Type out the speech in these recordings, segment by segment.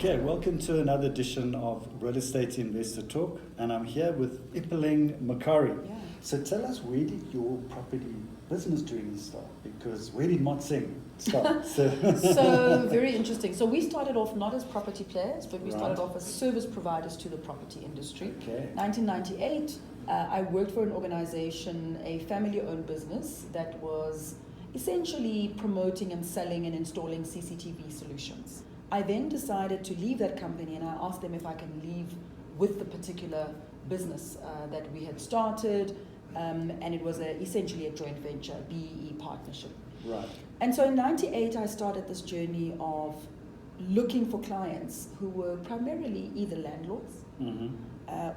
Okay, welcome to another edition of Real Estate Investor Talk, and I'm here with Ipeleng Mkhari. Yeah. So tell us, where did your property business journey start? Because where did Motsing start? So very interesting. So we started off not as property players, but we started Right. off as service providers to the property industry. Okay. 1998, I worked for an organization, a family-owned business that was essentially promoting and selling and installing CCTV solutions. I then decided to leave that company, and I asked them if I can leave with the particular business that we had started, and it was essentially a joint venture, BEE partnership. Right. And so in 98, I started this journey of looking for clients who were primarily either landlords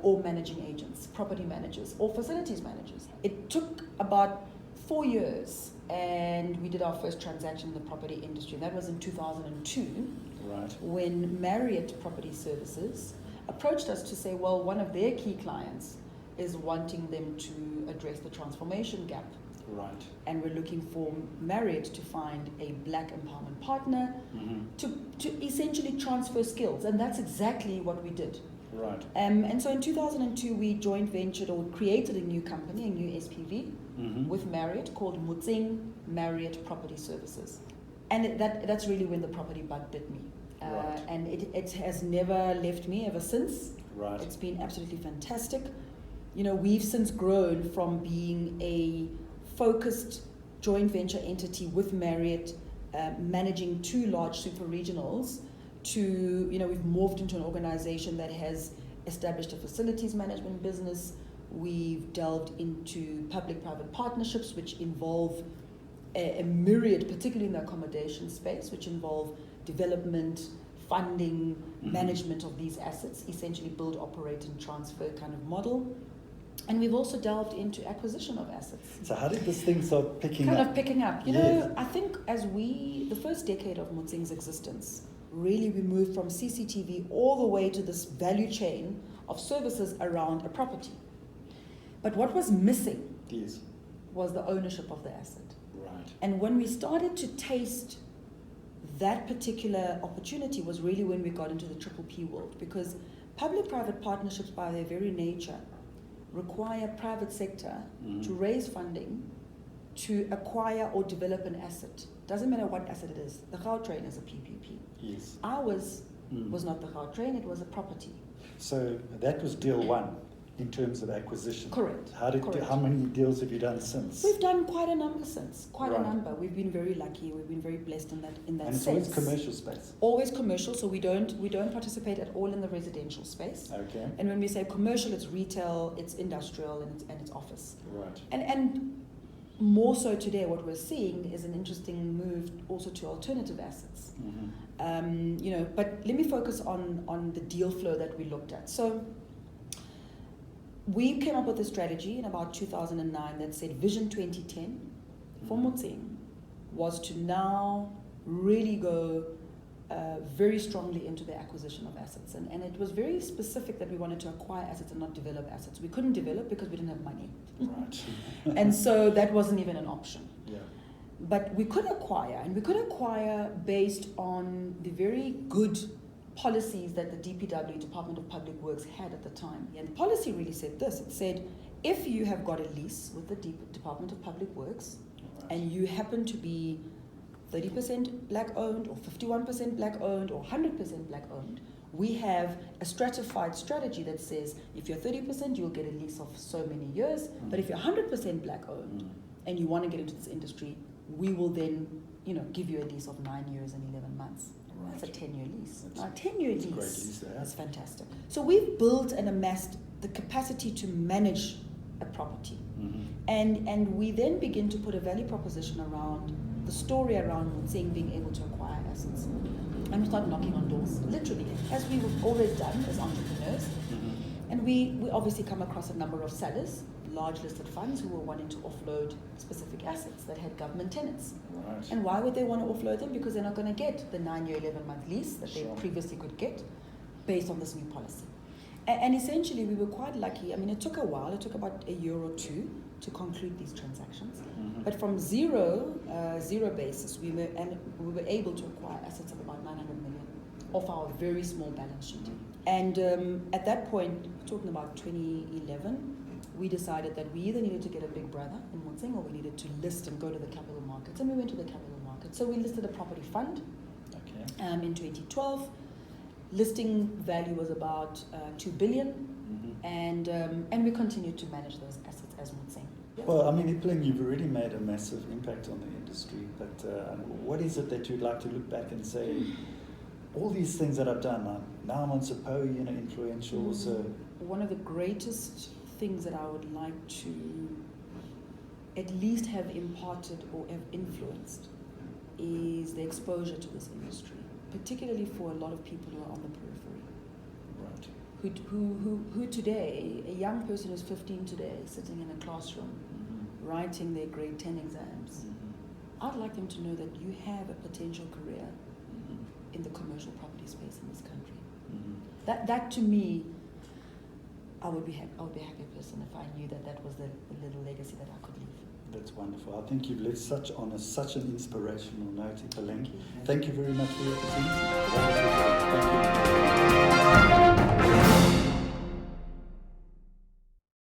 or managing agents, property managers, or facilities managers. It took about 4 years, and we did our first transaction in the property industry. That was in 2002. Right. When Marriott Property Services approached us to say, well, one of their key clients is wanting them to address the transformation gap. Right. And we're looking for Marriott to find a black empowerment partner to essentially transfer skills. And that's exactly what we did. Right. And so in 2002, we joint ventured or created a new company, a new SPV with Marriott called Marriott Property Services. And that's really when the property bug bit me. Right. And it has never left me ever since. Right. It's been absolutely fantastic. You know, we've since grown from being a focused joint venture entity with Marriott, managing 2 large super regionals, to, you know, we've morphed into an organization that has established a facilities management business. We've delved into public-private partnerships, which involve a myriad, particularly in the accommodation space, which involve development, funding, management of these assets, essentially build, operate, and transfer kind of model. And we've also delved into acquisition of assets. So how did this thing start picking up? Kind of picking up. You Yes. know, I think the first decade of Motsing's existence, really we moved from CCTV all the way to this value chain of services around a property. But what was missing Yes. was the ownership of the asset. Right. And when we started to taste that particular opportunity was really when we got into the triple P world, because public-private partnerships by their very nature require private sector to raise funding to acquire or develop an asset. Doesn't matter what asset it is. The Gautrain is a PPP. Yes. Ours was not the Gautrain, it was a property. So that was deal one in terms of acquisition. Correct. How many deals have you done since? We've done quite a number since, quite Right. a number. We've been very lucky. We've been very blessed in that And it's sense. always commercial space. Always commercial, so we don't participate at all in the residential space. Okay. And when we say commercial, it's retail, it's industrial, and it's office. Right. And more so today, what we're seeing is an interesting move also to alternative assets. You know, but let me focus on the deal flow that we looked at. So we came up with a strategy in about 2009 that said Vision 2010 for Motsing was to now really go very strongly into the acquisition of assets. And it was very specific that we wanted to acquire assets and not develop assets. We couldn't develop because we didn't have money. Right. And so that wasn't even an option. Yeah. But we could acquire, and we could acquire based on the very good policies that the DPW, Department of Public Works, had at the time. And the policy really said this. It said, if you have got a lease with the Department of Public Works, and you happen to be 30% black owned, or 51% black owned, or 100% black owned, we have a stratified strategy that says, if you're 30%, you'll get a lease of so many years. But if you're 100% black owned and you want to get into this industry, we will then, you know, give you a lease of 9 years and 11 months. Right. That's a 10-year lease. A 10-year lease. Great lease there. That's fantastic. So we've built and amassed the capacity to manage a property. And we then begin to put a value proposition around the story around Motsing being able to acquire assets. And we start knocking on doors, literally, as we've always done as entrepreneurs. And we obviously come across a number of sellers, large listed funds, who were wanting to offload specific assets that had government tenants. Right. And why would they want to offload them? Because they're not going to get the 9-year, 11-month lease that they previously could get based on this new policy. And essentially, we were quite lucky. I mean, it took a while. It took about a year or two to conclude these transactions. But from zero basis, we were able to acquire assets of about 900 million. off our very small balance sheet. And at that point, talking about 2011, we decided that we either needed to get a big brother in Motseng or we needed to list and go to the capital markets. And we went to the capital markets. So we listed a property fund in 2012. Listing value was about 2 billion. And we continued to manage those assets as Motseng. Well, I mean, Ipeleng, you've already made a massive impact on the industry, but what is it that you'd like to look back and say, all these things that I've done, now I'm on Sapo, influential, so... One of the greatest things that I would like to at least have imparted or have influenced is the exposure to this industry, particularly for a lot of people who are on the periphery. Right. Who today, a young person who's 15 today, sitting in a classroom, writing their grade 10 exams, I'd like them to know that you have a potential career in the commercial property space in this country. That to me, I would be a happy person if I knew that was the little legacy that I could leave. That's wonderful. I think you've left such an inspirational note, Ipeleng. Thank you very much for your opportunity.